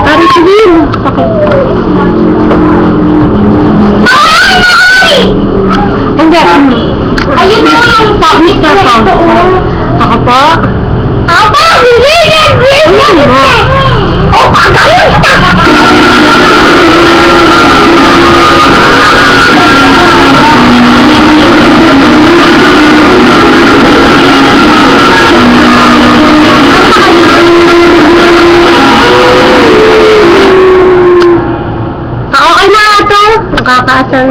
Ang sinilo. Ayun na yung topic na ito. Ako po? Aba, hindi yan! Oh, pagkakas! Okay na ito. Nakakaasar